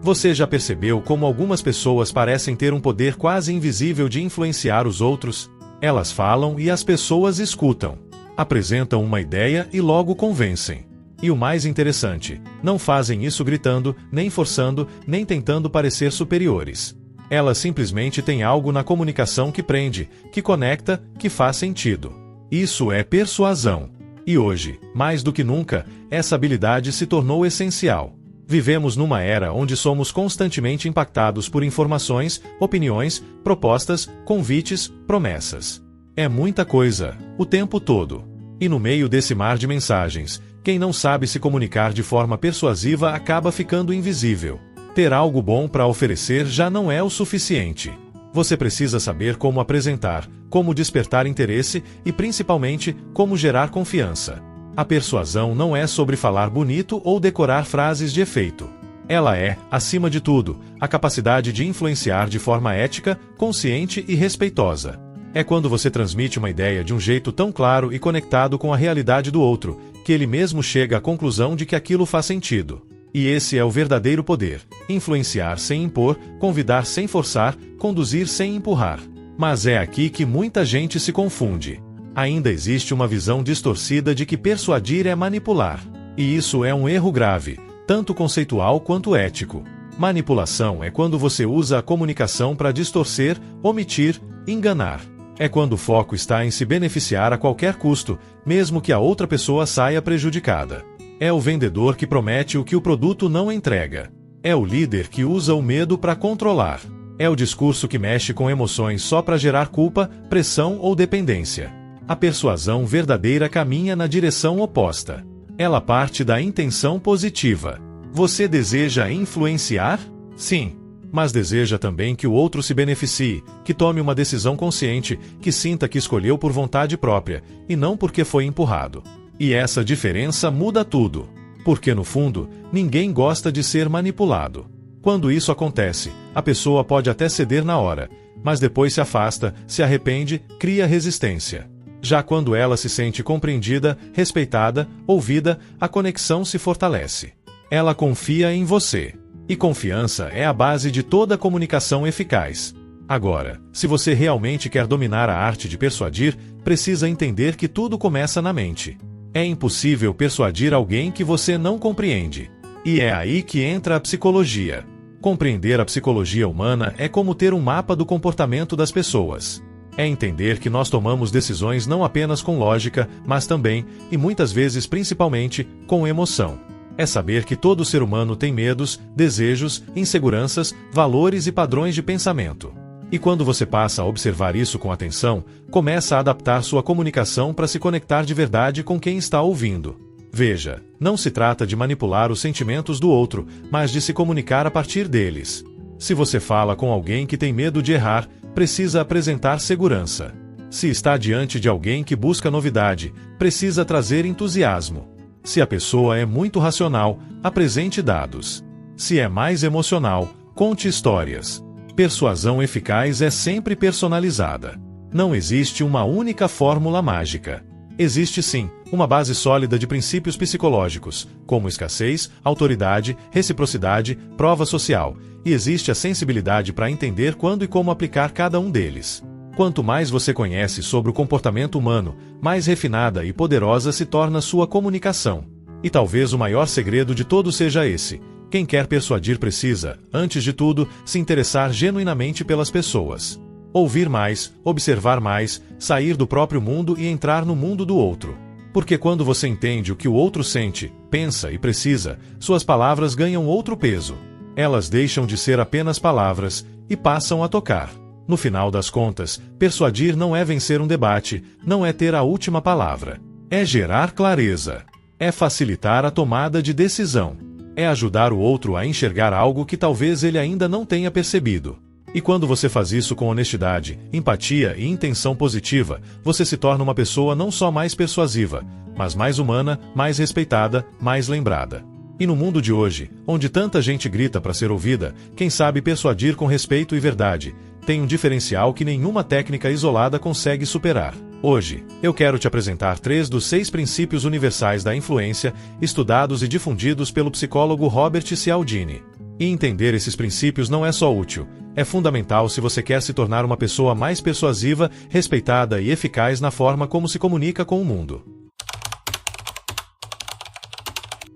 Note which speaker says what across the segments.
Speaker 1: Você já percebeu como algumas pessoas parecem ter um poder quase invisível de influenciar os outros? Elas falam e as pessoas escutam. Apresentam uma ideia e logo convencem. E o mais interessante, não fazem isso gritando, nem forçando, nem tentando parecer superiores. Elas simplesmente têm algo na comunicação que prende, que conecta, que faz sentido. Isso é persuasão. E hoje, mais do que nunca, essa habilidade se tornou essencial. Vivemos numa era onde somos constantemente impactados por informações, opiniões, propostas, convites, promessas. É muita coisa, o tempo todo. E no meio desse mar de mensagens, quem não sabe se comunicar de forma persuasiva acaba ficando invisível. Ter algo bom para oferecer já não é o suficiente. Você precisa saber como apresentar, como despertar interesse e, principalmente, como gerar confiança. A persuasão não é sobre falar bonito ou decorar frases de efeito. Ela é, acima de tudo, a capacidade de influenciar de forma ética, consciente e respeitosa. É quando você transmite uma ideia de um jeito tão claro e conectado com a realidade do outro, que ele mesmo chega à conclusão de que aquilo faz sentido. E esse é o verdadeiro poder: influenciar sem impor, convidar sem forçar, conduzir sem empurrar. Mas é aqui que muita gente se confunde. Ainda existe uma visão distorcida de que persuadir é manipular. E isso é um erro grave, tanto conceitual quanto ético. Manipulação é quando você usa a comunicação para distorcer, omitir, enganar. É quando o foco está em se beneficiar a qualquer custo, mesmo que a outra pessoa saia prejudicada. É o vendedor que promete o que o produto não entrega. É o líder que usa o medo para controlar. É o discurso que mexe com emoções só para gerar culpa, pressão ou dependência. A persuasão verdadeira caminha na direção oposta. Ela parte da intenção positiva. Você deseja influenciar? Sim. Mas deseja também que o outro se beneficie, que tome uma decisão consciente, que sinta que escolheu por vontade própria, e não porque foi empurrado. E essa diferença muda tudo. Porque, no fundo, ninguém gosta de ser manipulado. Quando isso acontece, a pessoa pode até ceder na hora, mas depois se afasta, se arrepende, cria resistência. Já quando ela se sente compreendida, respeitada, ouvida, a conexão se fortalece. Ela confia em você. E confiança é a base de toda comunicação eficaz. Agora, se você realmente quer dominar a arte de persuadir, precisa entender que tudo começa na mente. É impossível persuadir alguém que você não compreende. E é aí que entra a psicologia. Compreender a psicologia humana é como ter um mapa do comportamento das pessoas. É entender que nós tomamos decisões não apenas com lógica, mas também, e muitas vezes principalmente, com emoção. É saber que todo ser humano tem medos, desejos, inseguranças, valores e padrões de pensamento. E quando você passa a observar isso com atenção, começa a adaptar sua comunicação para se conectar de verdade com quem está ouvindo. Veja, não se trata de manipular os sentimentos do outro, mas de se comunicar a partir deles. Se você fala com alguém que tem medo de errar, precisa apresentar segurança. Se está diante de alguém que busca novidade, precisa trazer entusiasmo. Se a pessoa é muito racional, apresente dados. Se é mais emocional, conte histórias. Persuasão eficaz é sempre personalizada. Não existe uma única fórmula mágica. Existe sim, uma base sólida de princípios psicológicos, como escassez, autoridade, reciprocidade, prova social, e existe a sensibilidade para entender quando e como aplicar cada um deles. Quanto mais você conhece sobre o comportamento humano, mais refinada e poderosa se torna sua comunicação. E talvez o maior segredo de todos seja esse: quem quer persuadir precisa, antes de tudo, se interessar genuinamente pelas pessoas. Ouvir mais, observar mais, sair do próprio mundo e entrar no mundo do outro. Porque quando você entende o que o outro sente, pensa e precisa, suas palavras ganham outro peso. Elas deixam de ser apenas palavras e passam a tocar. No final das contas, persuadir não é vencer um debate, não é ter a última palavra. É gerar clareza. É facilitar a tomada de decisão. É ajudar o outro a enxergar algo que talvez ele ainda não tenha percebido. E quando você faz isso com honestidade, empatia e intenção positiva, você se torna uma pessoa não só mais persuasiva, mas mais humana, mais respeitada, mais lembrada. E no mundo de hoje, onde tanta gente grita para ser ouvida, quem sabe persuadir com respeito e verdade tem um diferencial que nenhuma técnica isolada consegue superar. Hoje, eu quero te apresentar 3 dos 6 princípios universais da influência, estudados e difundidos pelo psicólogo Robert Cialdini. E entender esses princípios não é só útil, é fundamental se você quer se tornar uma pessoa mais persuasiva, respeitada e eficaz na forma como se comunica com o mundo.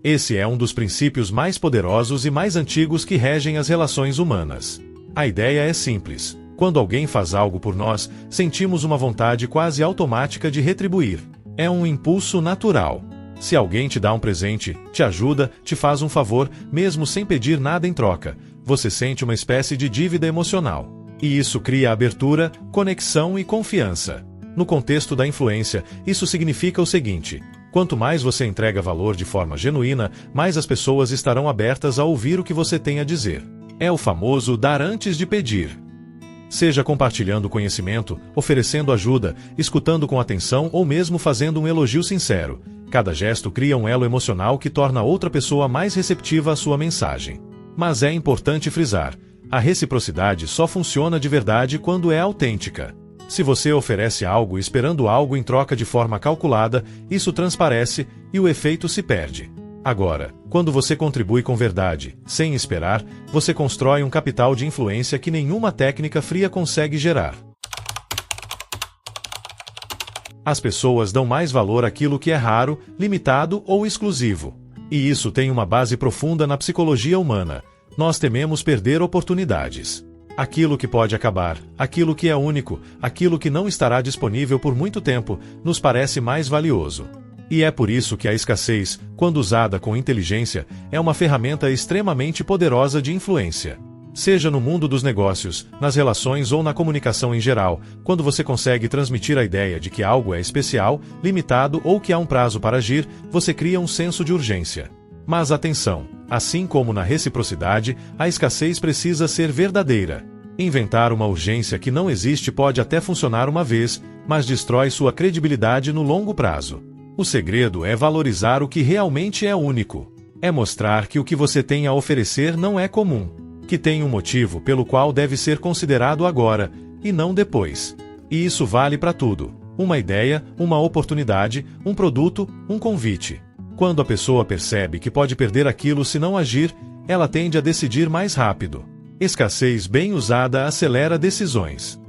Speaker 1: Esse é um dos princípios mais poderosos e mais antigos que regem as relações humanas. A ideia é simples. Quando alguém faz algo por nós, sentimos uma vontade quase automática de retribuir. É um impulso natural. Se alguém te dá um presente, te ajuda, te faz um favor, mesmo sem pedir nada em troca, você sente uma espécie de dívida emocional. E isso cria abertura, conexão e confiança. No contexto da influência, isso significa o seguinte: quanto mais você entrega valor de forma genuína, mais as pessoas estarão abertas a ouvir o que você tem a dizer. É o famoso dar antes de pedir. Seja compartilhando conhecimento, oferecendo ajuda, escutando com atenção ou mesmo fazendo um elogio sincero. Cada gesto cria um elo emocional que torna outra pessoa mais receptiva à sua mensagem. Mas é importante frisar: a reciprocidade só funciona de verdade quando é autêntica. Se você oferece algo esperando algo em troca de forma calculada, isso transparece e o efeito se perde. Agora, quando você contribui com verdade, sem esperar, você constrói um capital de influência que nenhuma técnica fria consegue gerar. As pessoas dão mais valor àquilo que é raro, limitado ou exclusivo. E isso tem uma base profunda na psicologia humana. Nós tememos perder oportunidades. Aquilo que pode acabar, aquilo que é único, aquilo que não estará disponível por muito tempo, nos parece mais valioso. E é por isso que a escassez, quando usada com inteligência, é uma ferramenta extremamente poderosa de influência. Seja no mundo dos negócios, nas relações ou na comunicação em geral, quando você consegue transmitir a ideia de que algo é especial, limitado ou que há um prazo para agir, você cria um senso de urgência. Mas atenção, assim como na reciprocidade, a escassez precisa ser verdadeira. Inventar uma urgência que não existe pode até funcionar uma vez, mas destrói sua credibilidade no longo prazo. O segredo é valorizar o que realmente é único. É mostrar que o que você tem a oferecer não é comum, que tem um motivo pelo qual deve ser considerado agora, e não depois. E isso vale para tudo: uma ideia, uma oportunidade, um produto, um convite. Quando a pessoa percebe que pode perder aquilo se não agir, ela tende a decidir mais rápido. Escassez bem usada acelera decisões.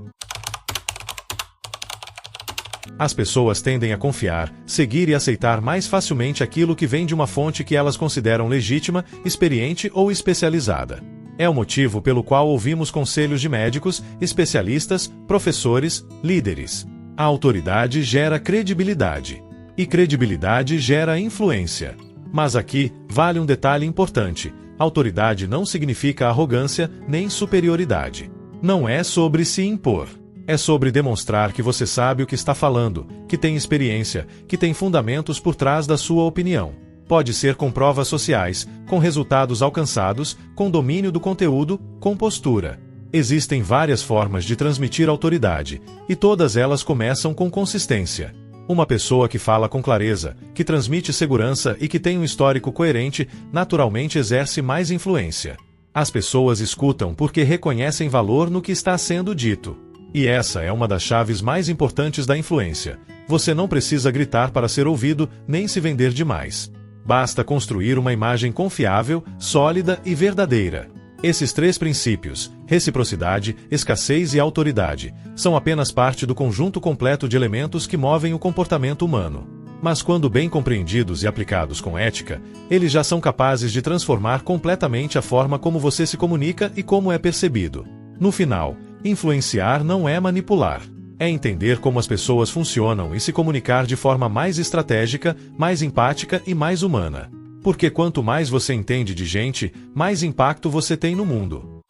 Speaker 1: As pessoas tendem a confiar, seguir e aceitar mais facilmente aquilo que vem de uma fonte que elas consideram legítima, experiente ou especializada. É o motivo pelo qual ouvimos conselhos de médicos, especialistas, professores, líderes. A autoridade gera credibilidade. E credibilidade gera influência. Mas aqui, vale um detalhe importante: autoridade não significa arrogância nem superioridade. Não é sobre se impor. É sobre demonstrar que você sabe o que está falando, que tem experiência, que tem fundamentos por trás da sua opinião. Pode ser com provas sociais, com resultados alcançados, com domínio do conteúdo, com postura. Existem várias formas de transmitir autoridade, e todas elas começam com consistência. Uma pessoa que fala com clareza, que transmite segurança e que tem um histórico coerente, naturalmente exerce mais influência. As pessoas escutam porque reconhecem valor no que está sendo dito. E essa é uma das chaves mais importantes da influência. Você não precisa gritar para ser ouvido, nem se vender demais. Basta construir uma imagem confiável, sólida e verdadeira. Esses três princípios, reciprocidade, escassez e autoridade, são apenas parte do conjunto completo de elementos que movem o comportamento humano. Mas quando bem compreendidos e aplicados com ética, eles já são capazes de transformar completamente a forma como você se comunica e como é percebido. No final, influenciar não é manipular. É entender como as pessoas funcionam e se comunicar de forma mais estratégica, mais empática e mais humana. Porque quanto mais você entende de gente, mais impacto você tem no mundo.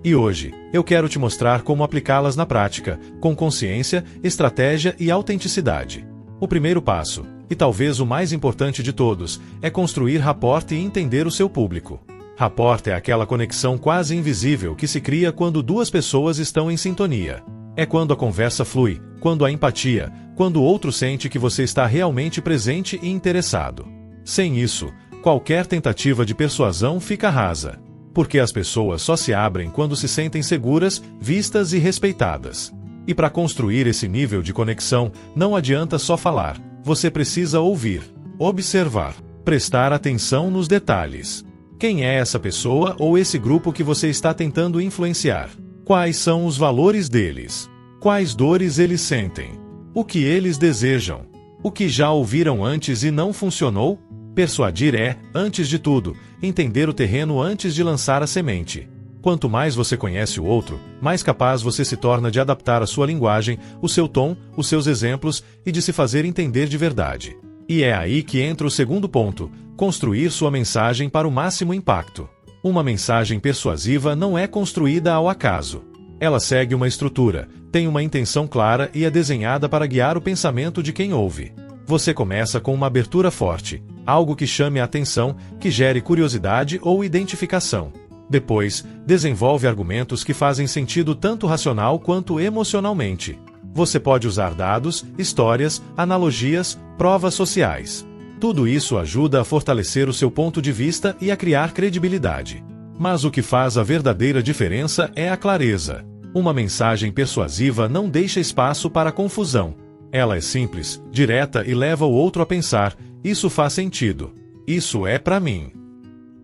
Speaker 1: E hoje, eu quero te mostrar como aplicá-las na prática, com consciência, estratégia e autenticidade. O primeiro passo, e talvez o mais importante de todos, é construir rapport e entender o seu público. Rapport é aquela conexão quase invisível que se cria quando duas pessoas estão em sintonia. É quando a conversa flui, quando há empatia, quando o outro sente que você está realmente presente e interessado. Sem isso, qualquer tentativa de persuasão fica rasa. Porque as pessoas só se abrem quando se sentem seguras, vistas e respeitadas. E para construir esse nível de conexão, não adianta só falar, você precisa ouvir, observar, Prestar atenção nos detalhes. Quem é essa pessoa ou esse grupo que você está tentando influenciar? Quais são os valores deles? Quais dores eles sentem? O que eles desejam? O que já ouviram antes e não funcionou? Persuadir é, antes de tudo, entender o terreno antes de lançar a semente. Quanto mais você conhece o outro, mais capaz você se torna de adaptar a sua linguagem, o seu tom, os seus exemplos e de se fazer entender de verdade. E é aí que entra o segundo ponto: construir sua mensagem para o máximo impacto. Uma mensagem persuasiva não é construída ao acaso. Ela segue uma estrutura, tem uma intenção clara e é desenhada para guiar o pensamento de quem ouve. Você começa com uma abertura forte, algo que chame a atenção, que gere curiosidade ou identificação. Depois, desenvolve argumentos que fazem sentido tanto racional quanto emocionalmente. Você pode usar dados, histórias, analogias, provas sociais. Tudo isso ajuda a fortalecer o seu ponto de vista e a criar credibilidade. Mas o que faz a verdadeira diferença é a clareza. Uma mensagem persuasiva não deixa espaço para confusão. Ela é simples, direta e leva o outro a pensar: isso faz sentido. Isso é para mim.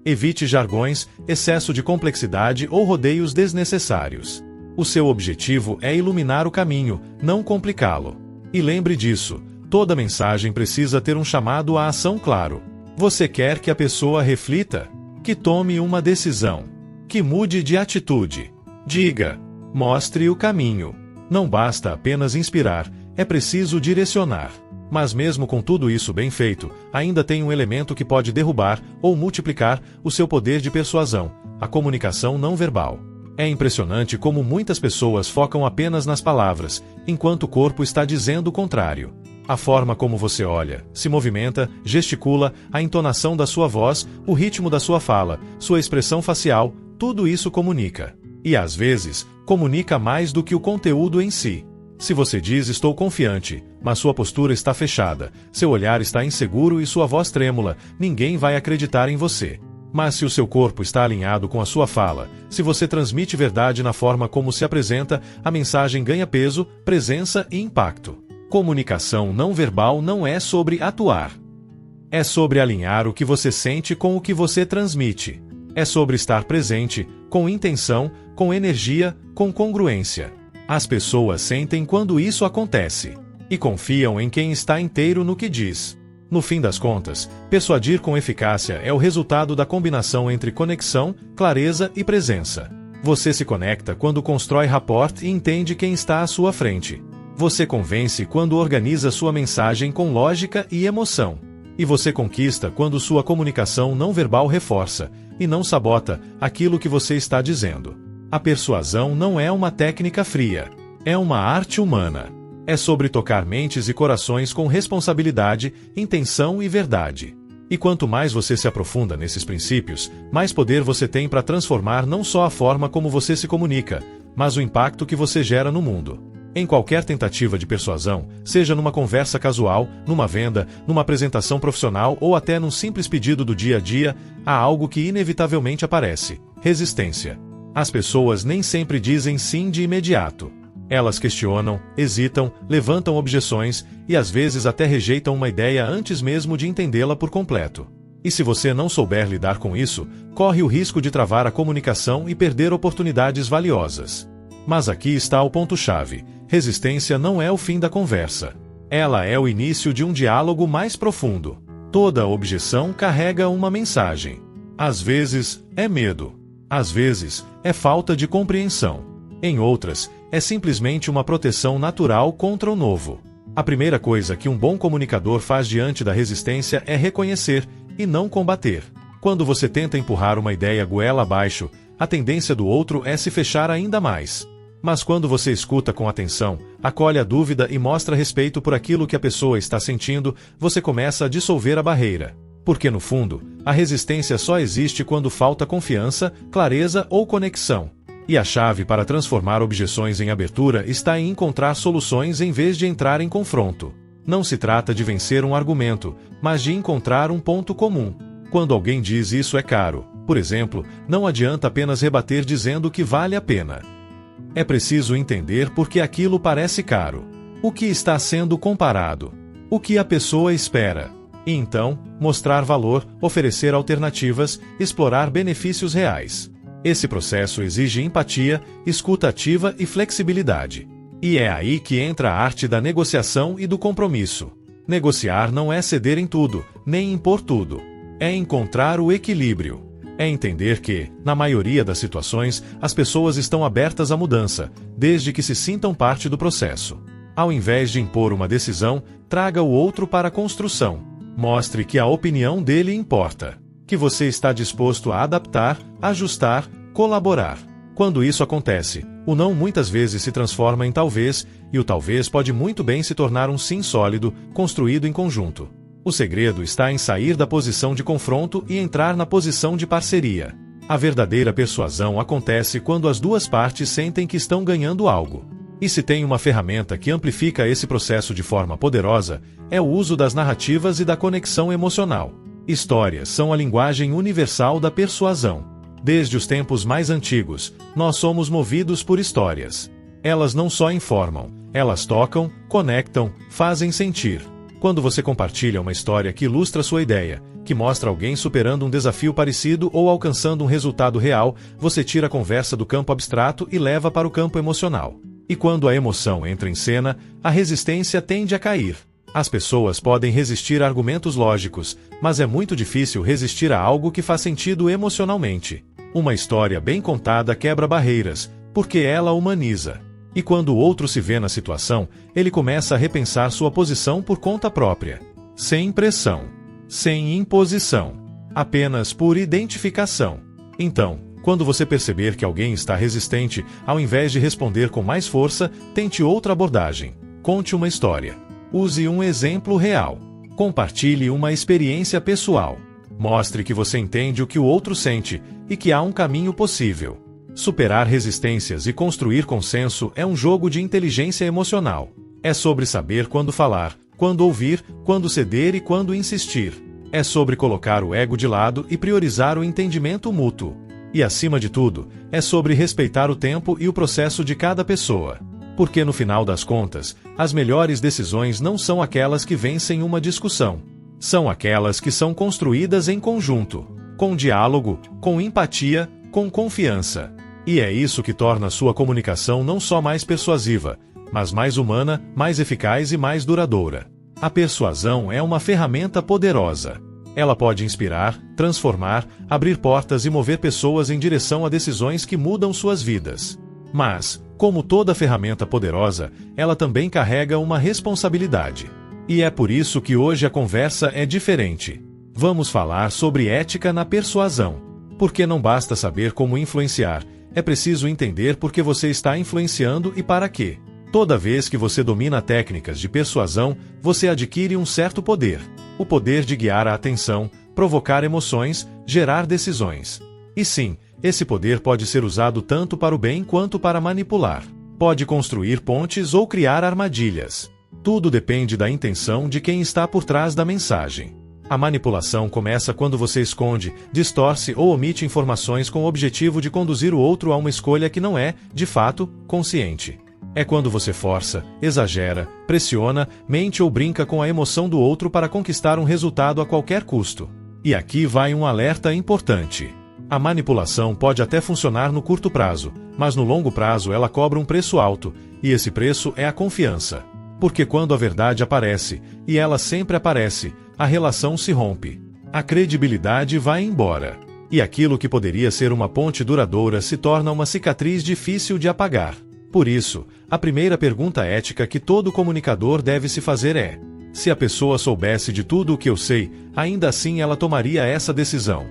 Speaker 1: Evite jargões, excesso de complexidade ou rodeios desnecessários. O seu objetivo é iluminar o caminho, não complicá-lo. E lembre disso, toda mensagem precisa ter um chamado à ação claro. Você quer que a pessoa reflita? Que tome uma decisão? Que mude de atitude? Diga. Mostre o caminho. Não basta apenas inspirar, é preciso direcionar. Mas mesmo com tudo isso bem feito, ainda tem um elemento que pode derrubar ou multiplicar o seu poder de persuasão: a comunicação não verbal. É impressionante como muitas pessoas focam apenas nas palavras, enquanto o corpo está dizendo o contrário. A forma como você olha, se movimenta, gesticula, a entonação da sua voz, o ritmo da sua fala, sua expressão facial, tudo isso comunica. E às vezes, comunica mais do que o conteúdo em si. Se você diz "estou confiante", mas sua postura está fechada, seu olhar está inseguro e sua voz trêmula, ninguém vai acreditar em você. Mas se o seu corpo está alinhado com a sua fala, se você transmite verdade na forma como se apresenta, a mensagem ganha peso, presença e impacto. Comunicação não verbal não é sobre atuar. É sobre alinhar o que você sente com o que você transmite. É sobre estar presente, com intenção, com energia, com congruência. As pessoas sentem quando isso acontece e confiam em quem está inteiro no que diz. No fim das contas, persuadir com eficácia é o resultado da combinação entre conexão, clareza e presença. Você se conecta quando constrói rapport e entende quem está à sua frente. Você convence quando organiza sua mensagem com lógica e emoção. E você conquista quando sua comunicação não verbal reforça, e não sabota, aquilo que você está dizendo. A persuasão não é uma técnica fria. É uma arte humana. É sobre tocar mentes e corações com responsabilidade, intenção e verdade. E quanto mais você se aprofunda nesses princípios, mais poder você tem para transformar não só a forma como você se comunica, mas o impacto que você gera no mundo. Em qualquer tentativa de persuasão, seja numa conversa casual, numa venda, numa apresentação profissional ou até num simples pedido do dia a dia, há algo que inevitavelmente aparece: resistência. As pessoas nem sempre dizem sim de imediato. Elas questionam, hesitam, levantam objeções e às vezes até rejeitam uma ideia antes mesmo de entendê-la por completo. E se você não souber lidar com isso, corre o risco de travar a comunicação e perder oportunidades valiosas. Mas aqui está o ponto-chave: resistência não é o fim da conversa. Ela é o início de um diálogo mais profundo. Toda objeção carrega uma mensagem. Às vezes, é medo. Às vezes, é falta de compreensão. Em outras, é simplesmente uma proteção natural contra o novo. A primeira coisa que um bom comunicador faz diante da resistência é reconhecer, e não combater. Quando você tenta empurrar uma ideia goela abaixo, a tendência do outro é se fechar ainda mais. Mas quando você escuta com atenção, acolhe a dúvida e mostra respeito por aquilo que a pessoa está sentindo, você começa a dissolver a barreira. Porque no fundo, a resistência só existe quando falta confiança, clareza ou conexão. E a chave para transformar objeções em abertura está em encontrar soluções em vez de entrar em confronto. Não se trata de vencer um argumento, mas de encontrar um ponto comum. Quando alguém diz "isso é caro", por exemplo, não adianta apenas rebater dizendo que vale a pena. É preciso entender por que aquilo parece caro. O que está sendo comparado? O que a pessoa espera? E então, mostrar valor, oferecer alternativas, explorar benefícios reais. Esse processo exige empatia, escuta ativa e flexibilidade. E é aí que entra a arte da negociação e do compromisso. Negociar não é ceder em tudo, nem impor tudo. É encontrar o equilíbrio. É entender que, na maioria das situações, as pessoas estão abertas à mudança, desde que se sintam parte do processo. Ao invés de impor uma decisão, traga o outro para a construção. Mostre que a opinião dele importa. Que você está disposto a adaptar, ajustar, colaborar. Quando isso acontece, o não muitas vezes se transforma em talvez, e o talvez pode muito bem se tornar um sim sólido, construído em conjunto. O segredo está em sair da posição de confronto e entrar na posição de parceria. A verdadeira persuasão acontece quando as duas partes sentem que estão ganhando algo. E se tem uma ferramenta que amplifica esse processo de forma poderosa, é o uso das narrativas e da conexão emocional. Histórias são a linguagem universal da persuasão. Desde os tempos mais antigos, nós somos movidos por histórias. Elas não só informam, elas tocam, conectam, fazem sentir. Quando você compartilha uma história que ilustra sua ideia, que mostra alguém superando um desafio parecido ou alcançando um resultado real, você tira a conversa do campo abstrato e leva para o campo emocional. E quando a emoção entra em cena, a resistência tende a cair. As pessoas podem resistir a argumentos lógicos, mas é muito difícil resistir a algo que faz sentido emocionalmente. Uma história bem contada quebra barreiras, porque ela humaniza. E quando o outro se vê na situação, ele começa a repensar sua posição por conta própria. Sem pressão. Sem imposição. Apenas por identificação. Então, quando você perceber que alguém está resistente, ao invés de responder com mais força, tente outra abordagem. Conte uma história. Use um exemplo real. Compartilhe uma experiência pessoal. Mostre que você entende o que o outro sente e que há um caminho possível. Superar resistências e construir consenso é um jogo de inteligência emocional. É sobre saber quando falar, quando ouvir, quando ceder e quando insistir. É sobre colocar o ego de lado e priorizar o entendimento mútuo. E, acima de tudo, é sobre respeitar o tempo e o processo de cada pessoa. Porque, no final das contas, as melhores decisões não são aquelas que vencem uma discussão. São aquelas que são construídas em conjunto, com diálogo, com empatia, com confiança. E é isso que torna sua comunicação não só mais persuasiva, mas mais humana, mais eficaz e mais duradoura. A persuasão é uma ferramenta poderosa. Ela pode inspirar, transformar, abrir portas e mover pessoas em direção a decisões que mudam suas vidas. Mas, como toda ferramenta poderosa, ela também carrega uma responsabilidade. E é por isso que hoje a conversa é diferente. Vamos falar sobre ética na persuasão. Porque não basta saber como influenciar, é preciso entender por que você está influenciando e para quê. Toda vez que você domina técnicas de persuasão, você adquire um certo poder. O poder de guiar a atenção, provocar emoções, gerar decisões. E sim, esse poder pode ser usado tanto para o bem quanto para manipular. Pode construir pontes ou criar armadilhas. Tudo depende da intenção de quem está por trás da mensagem. A manipulação começa quando você esconde, distorce ou omite informações com o objetivo de conduzir o outro a uma escolha que não é, de fato, consciente. É quando você força, exagera, pressiona, mente ou brinca com a emoção do outro para conquistar um resultado a qualquer custo. E aqui vai um alerta importante. A manipulação pode até funcionar no curto prazo, mas no longo prazo ela cobra um preço alto, e esse preço é a confiança. Porque quando a verdade aparece, e ela sempre aparece, a relação se rompe. A credibilidade vai embora. E aquilo que poderia ser uma ponte duradoura se torna uma cicatriz difícil de apagar. Por isso, a primeira pergunta ética que todo comunicador deve se fazer é: se a pessoa soubesse de tudo o que eu sei, ainda assim ela tomaria essa decisão?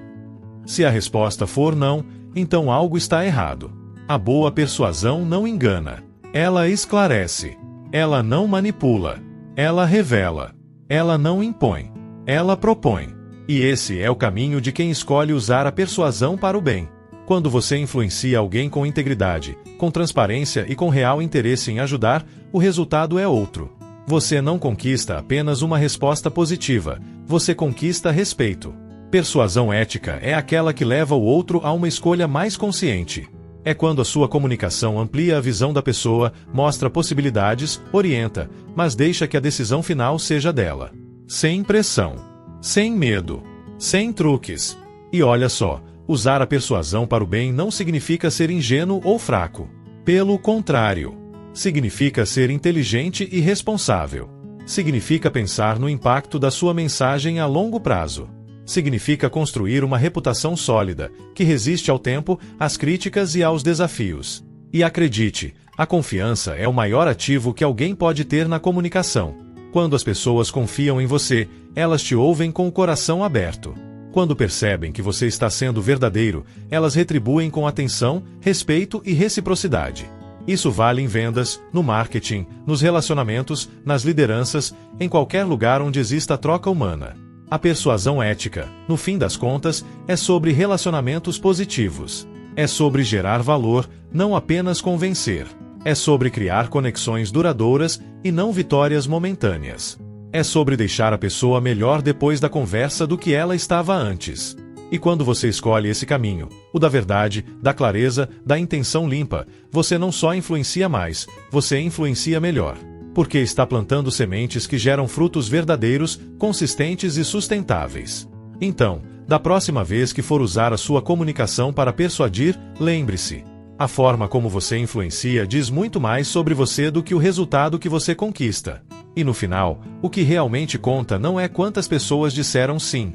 Speaker 1: Se a resposta for não, então algo está errado. A boa persuasão não engana. Ela esclarece. Ela não manipula. Ela revela. Ela não impõe. Ela propõe. E esse é o caminho de quem escolhe usar a persuasão para o bem. Quando você influencia alguém com integridade, com transparência e com real interesse em ajudar, o resultado é outro. Você não conquista apenas uma resposta positiva, você conquista respeito. Persuasão ética é aquela que leva o outro a uma escolha mais consciente. É quando a sua comunicação amplia a visão da pessoa, mostra possibilidades, orienta, mas deixa que a decisão final seja dela. Sem pressão. sem medo, sem truques. E olha só, usar a persuasão para o bem não significa ser ingênuo ou fraco. Pelo contrário, significa ser inteligente e responsável. Significa pensar no impacto da sua mensagem a longo prazo. Significa construir uma reputação sólida, que resiste ao tempo, às críticas e aos desafios. E acredite, a confiança é o maior ativo que alguém pode ter na comunicação. Quando as pessoas confiam em você, elas te ouvem com o coração aberto. Quando percebem que você está sendo verdadeiro, elas retribuem com atenção, respeito e reciprocidade. Isso vale em vendas, no marketing, nos relacionamentos, nas lideranças, em qualquer lugar onde exista troca humana. A persuasão ética, no fim das contas, é sobre relacionamentos positivos. É sobre gerar valor, não apenas convencer. É sobre criar conexões duradouras e não vitórias momentâneas. É sobre deixar a pessoa melhor depois da conversa do que ela estava antes. E quando você escolhe esse caminho, o da verdade, da clareza, da intenção limpa, você não só influencia mais, você influencia melhor. Porque está plantando sementes que geram frutos verdadeiros, consistentes e sustentáveis. Então, da próxima vez que for usar a sua comunicação para persuadir, lembre-se: a forma como você influencia diz muito mais sobre você do que o resultado que você conquista. E no final, o que realmente conta não é quantas pessoas disseram sim,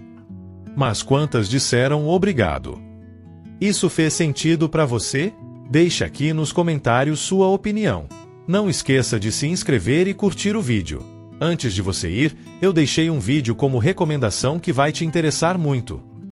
Speaker 1: mas quantas disseram obrigado. Isso fez sentido para você? Deixe aqui nos comentários sua opinião. Não esqueça de se inscrever e curtir o vídeo. Antes de você ir, eu deixei um vídeo como recomendação que vai te interessar muito.